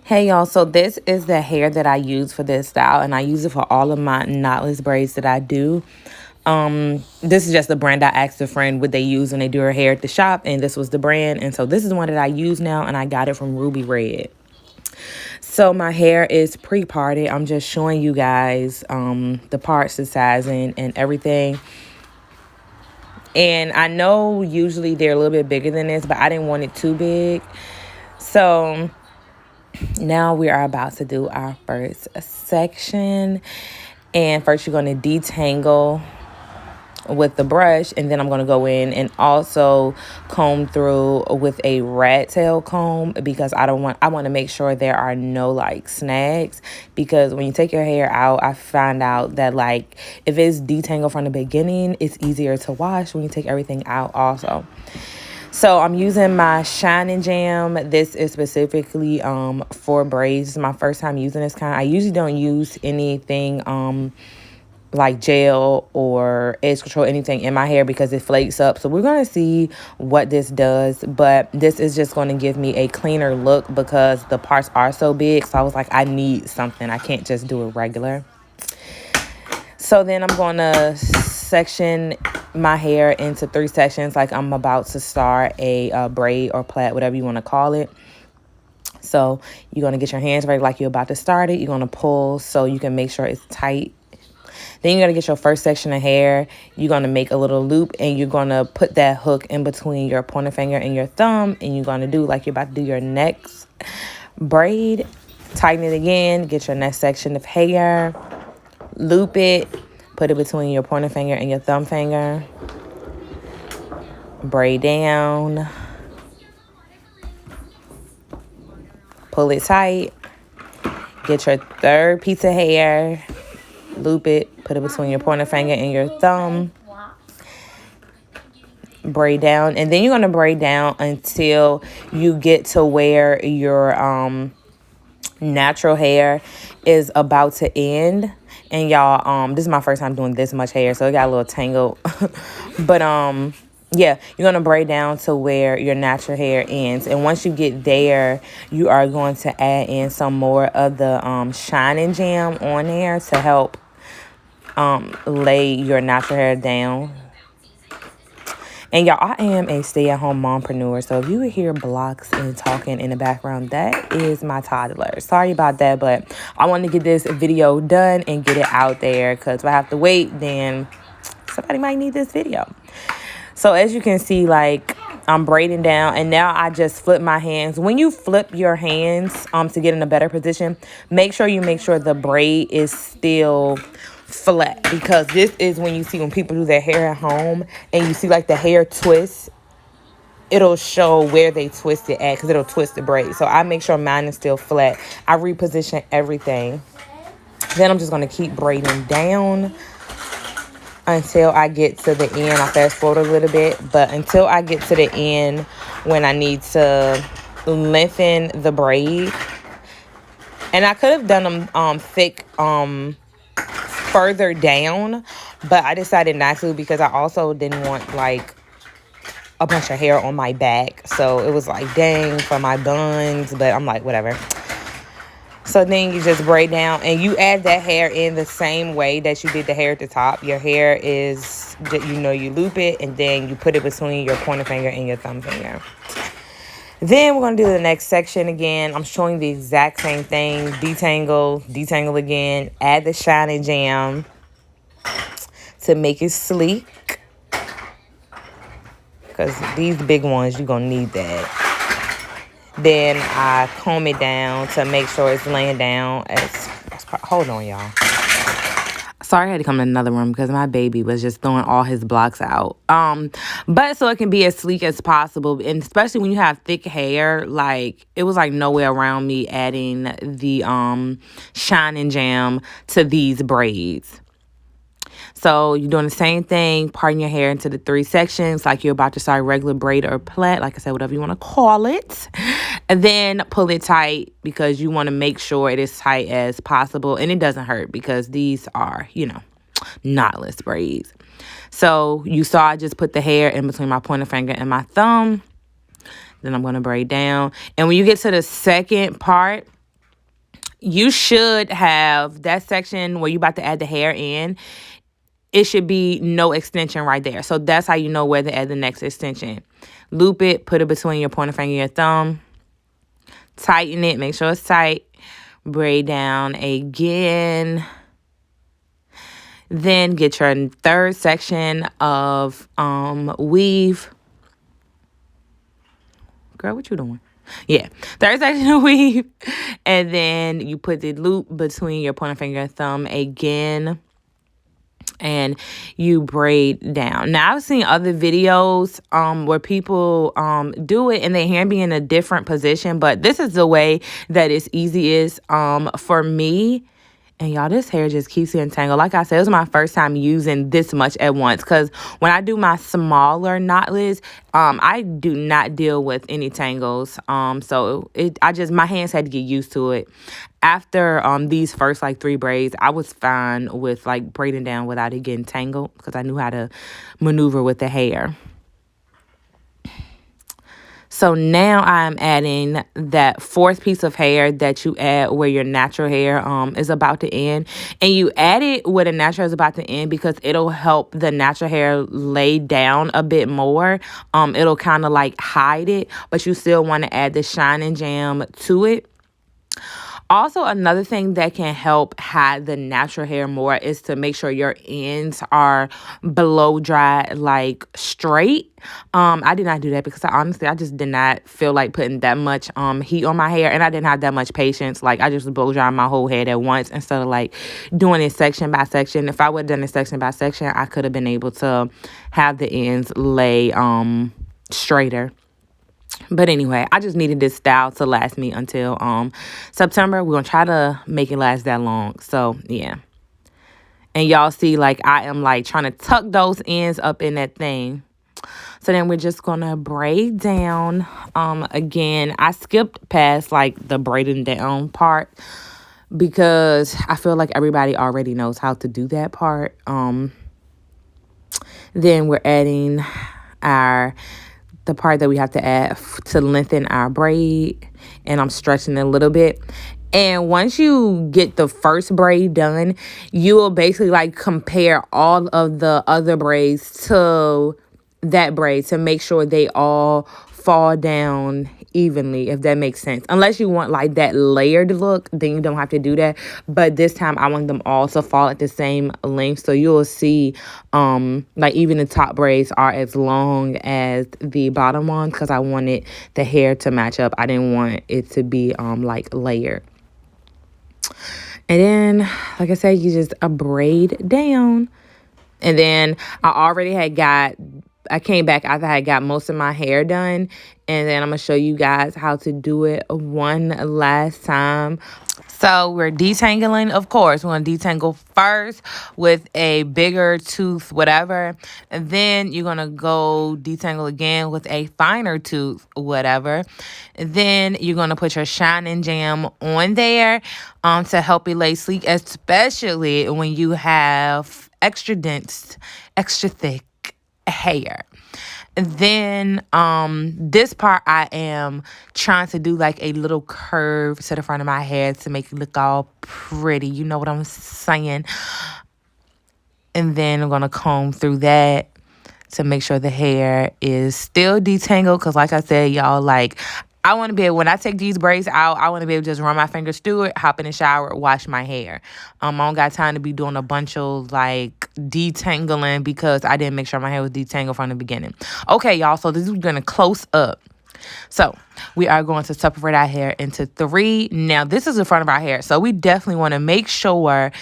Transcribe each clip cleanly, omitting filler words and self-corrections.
Hey y'all, so this is the hair that I use for this style, and I use it for all of my knotless braids that I do. This is just the brand I asked a friend what they use when they do her hair at the shop, and this was the brand. And so this is one that I use now, and I got it from Ruby Red. So my hair is pre-parted. I'm just showing you guys the parts, the sizing, and everything. And I know usually they're a little bit bigger than this, but I didn't want it too big. So now we are about to do our first section. And first you're going to detangle with the brush, and then I'm going to go in and also comb through with a rat tail comb, because I want to make sure there are no like snags, because when you take your hair out, I find out that like if it's detangled from the beginning, it's easier to wash when you take everything out also. So I'm using my Shine Jam. This is specifically for braids. This is my first time using this kind. I usually don't use anything like gel or edge control, anything in my hair, because it flakes up. So we're going to see what this does, but this is just going to give me a cleaner look because the parts are so big. So I was like, I need something. I can't just do it regular. So then I'm going to section my hair into 3 sections, like I'm about to start a braid or plait, whatever you want to call it. So you're going to get your hands ready like you're about to start it. You're going to pull so you can make sure it's tight. Then you're going to get your first section of hair. You're going to make a little loop, and you're going to put that hook in between your pointer finger and your thumb, and you're going to do like you're about to do your next braid. Tighten it again. Get your next section of hair. Loop it. Put it between your pointer finger and your thumb finger. Braid down. Pull it tight. Get your third piece of hair. Loop it. Put it between your pointer finger and your thumb. Braid down. And then you're going to braid down until you get to where your natural hair is about to end. And y'all, this is my first time doing this much hair, so it got a little tangled. But yeah, you're gonna braid down to where your natural hair ends, and once you get there, you are going to add in some more of the Shine Jam on there to help lay your natural hair down. And y'all, I am a stay-at-home mompreneur, so if you hear blocks and talking in the background, that is my toddler. Sorry about that, but I want to get this video done and get it out there, because if I have to wait, then somebody might need this video. So as you can see, like, I'm braiding down, and now I just flip my hands. When you flip your hands to get in a better position, make sure the braid is still flat, because this is when you see when people do their hair at home and you see like the hair twist, it'll show where they twist it at, because it'll twist the braid. So I make sure mine is still flat. I reposition everything. Then I'm just going to keep braiding down until I get to the end. I fast forward a little bit, but until I get to the end when I need to lengthen the braid. And I could have done them thick further down, but I decided not to, because I also didn't want like a bunch of hair on my back. So it was like, dang, for my buns, but I'm like, whatever. So then you just braid down, and you add that hair in the same way that you did the hair at the top. Your hair is, you loop it, and then you put it between your pointer finger and your thumb finger. Then we're going to do the next section again. I'm showing the exact same thing. Detangle again. Add the Shine Jam to make it sleek, because these big ones, you're going to need that. Then I comb it down to make sure it's laying down. Hold on, y'all. Sorry, I had to come to another room because my baby was just throwing all his blocks out. But so it can be as sleek as possible. And especially when you have thick hair, like it was like nowhere around me adding the Shine Jam to these braids. So you're doing the same thing, parting your hair into the 3 sections like you're about to start a regular braid or plait, like I said, whatever you want to call it. And then pull it tight, because you want to make sure it is tight as possible and it doesn't hurt, because these are, knotless braids. So you saw I just put the hair in between my pointer finger and my thumb. Then I'm going to braid down. And when you get to the second part, you should have that section where you about to add the hair in. It should be no extension right there. So that's how you know where to add the next extension. Loop it, put it between your pointer finger and your thumb. Tighten it, make sure it's tight. Braid down again. Then get your third section of weave. Girl, what you doing? Yeah, third section of weave. And then you put the loop between your pointer finger and thumb again. And you braid down. Now, I've seen other videos where people do it and their hair be in a different position, but this is the way that it's easiest for me. And y'all, this hair just keeps getting tangled. Like I said, it was my first time using this much at once. Because when I do my smaller knotless, I do not deal with any tangles. So my hands had to get used to it. After these first like 3 braids, I was fine with like braiding down without it getting tangled. Because I knew how to maneuver with the hair. So now I'm adding that 4th piece of hair that you add where your natural hair is about to end. And you add it where the natural hair is about to end because it'll help the natural hair lay down a bit more. It'll kind of like hide it, but you still want to add the shine and jam to it. Also, another thing that can help hide the natural hair more is to make sure your ends are blow dry, like straight. I did not do that because I just did not feel like putting that much heat on my hair, and I didn't have that much patience. Like, I just blow dry my whole head at once instead of like doing it section by section. If I would have done it section by section, I could have been able to have the ends lay straighter. But anyway, I just needed this style to last me until September. We're going to try to make it last that long. So, yeah. And y'all see, like, I am, like, trying to tuck those ends up in that thing. So then we're just going to braid down. Again, I skipped past, like, the braiding down part because I feel like everybody already knows how to do that part. Then we're adding the part that we have to add to lengthen our braid, and I'm stretching it a little bit. And once you get the first braid done, you will basically like compare all of the other braids to that braid to make sure they all fall down evenly, if that makes sense. Unless you want like that layered look, then you don't have to do that. But this time I want them all to fall at the same length. So you'll see like even the top braids are as long as the bottom ones because I wanted the hair to match up. I didn't want it to be like layered. And then, like I said, you just braid down. And then I came back after I got most of my hair done. And then I'm going to show you guys how to do it one last time. So we're detangling, of course. We're going to detangle first with a bigger tooth, whatever. And then you're going to go detangle again with a finer tooth, whatever. And then you're going to put your shine and jam on there to help it lay sleek, especially when you have extra dense, extra thick hair. Then this part I am trying to do like a little curve to the front of my head to make it look all pretty. You know what I'm saying? And then I'm going to comb through that to make sure the hair is still detangled. Because like I said, y'all, like I want to be able, when I take these braids out, I want to be able to just run my fingers through it, hop in the shower, wash my hair. I don't got time to be doing a bunch of like detangling because I didn't make sure my hair was detangled from the beginning. Okay, y'all, so this is going to close up. So we are going to separate our hair into 3. Now, this is the front of our hair. So we definitely want to make sure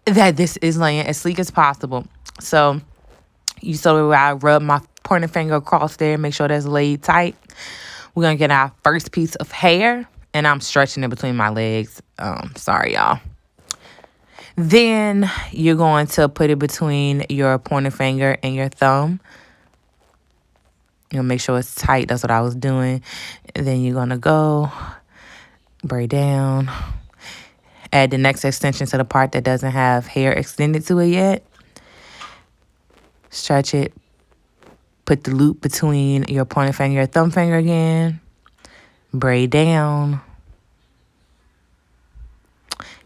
that this is laying as sleek as possible. So you saw where I rub my pointer finger across there, make sure that's laid tight. We're going to get our first piece of hair, and I'm stretching it between my legs. Sorry, y'all. Then you're going to put it between your pointer finger and your thumb. You'll make sure it's tight. That's what I was doing. And then you're going to go braid down. Add the next extension to the part that doesn't have hair extended to it yet. Stretch it. Put the loop between your pointer finger and thumb finger again. Braid down.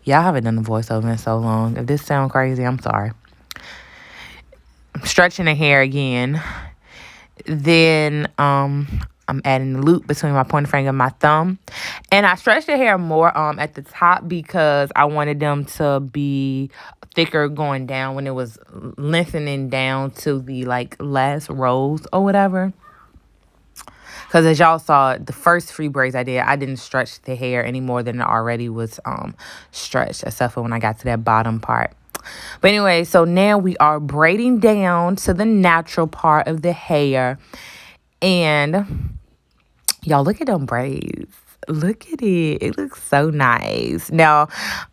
Yeah, I haven't done the voiceover in so long. If this sounds crazy, I'm sorry. I'm stretching the hair again. Then I'm adding the loop between my pointer finger and my thumb. And I stretched the hair more at the top because I wanted them to be thicker going down when it was lengthening down to the like last rows or whatever. Because as y'all saw, the first free braids I did, I didn't stretch the hair any more than it already was stretched, except for when I got to that bottom part. But anyway, so now we are braiding down to the natural part of the hair. And y'all, look at them braids. Look at it. It looks so nice. Now,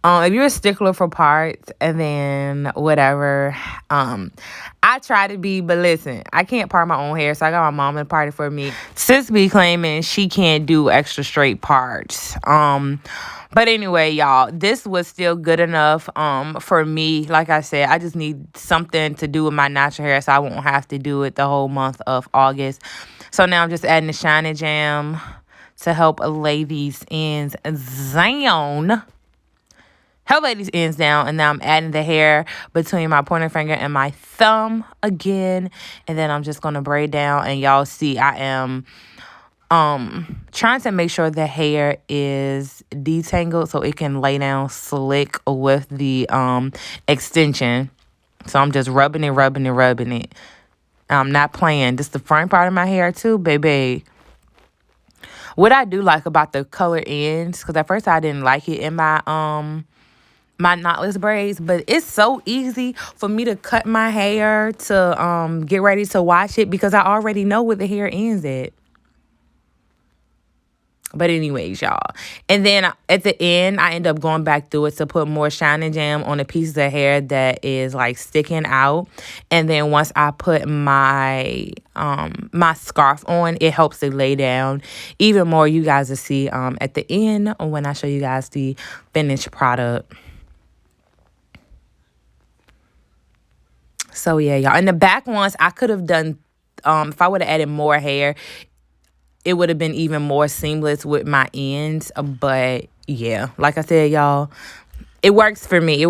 if you're a stickler for parts and then whatever, I try to be, but listen, I can't part my own hair, so I got my mom to part it for me. Sis be claiming she can't do extra straight parts. But anyway, y'all, this was still good enough for me. Like I said, I just need something to do with my natural hair so I won't have to do it the whole month of August. So now I'm just adding the Shiny Jam to help lay these ends down. And now I'm adding the hair between my pointer finger and my thumb again. And then I'm just going to braid down. And y'all see I am trying to make sure the hair is detangled so it can lay down slick with the extension. So I'm just rubbing it. I'm not playing. This is the front part of my hair too, baby. What I do like about the color ends, because at first I didn't like it in my my knotless braids, but it's so easy for me to cut my hair to get ready to wash it because I already know where the hair ends at. But anyways, y'all. And then at the end, I end up going back through it to put more Shiny Jam on the pieces of hair that is like sticking out. And then once I put my my scarf on, it helps it lay down even more. You guys will see at the end when I show you guys the finished product. So yeah, y'all. And the back ones, I could have done, if I would have added more hair, it would have been even more seamless with my ends. But yeah, like I said, y'all, it works for me.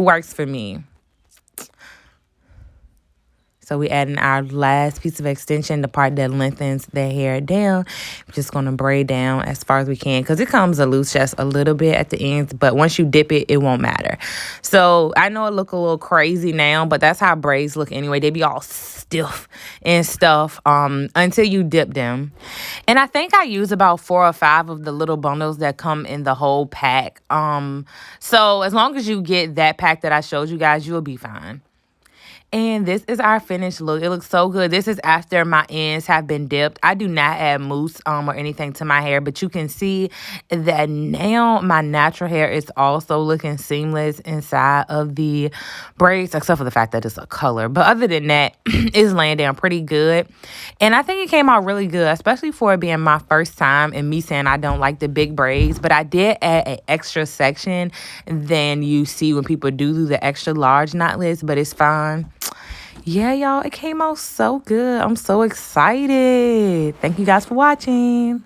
So we adding our last piece of extension, the part that lengthens the hair down. I'm just going to braid down as far as we can because it comes a loose just a little bit at the ends. But once you dip it, it won't matter. So I know it look a little crazy now, but that's how braids look anyway. They be all stiff and stuff until you dip them. And I think I use about 4 or 5 of the little bundles that come in the whole pack. So as long as you get that pack that I showed you guys, you'll be fine. And this is our finished look. It looks so good. This is after my ends have been dipped. I do not add mousse or anything to my hair, but you can see that now my natural hair is also looking seamless inside of the braids, except for the fact that it's a color. But other than that, it's laying down pretty good. And I think it came out really good, especially for it being my first time and me saying I don't like the big braids. But I did add an extra section than you see when people do the extra large knotless, but it's fine. Yeah, y'all, it came out so good. I'm so excited. Thank you guys for watching.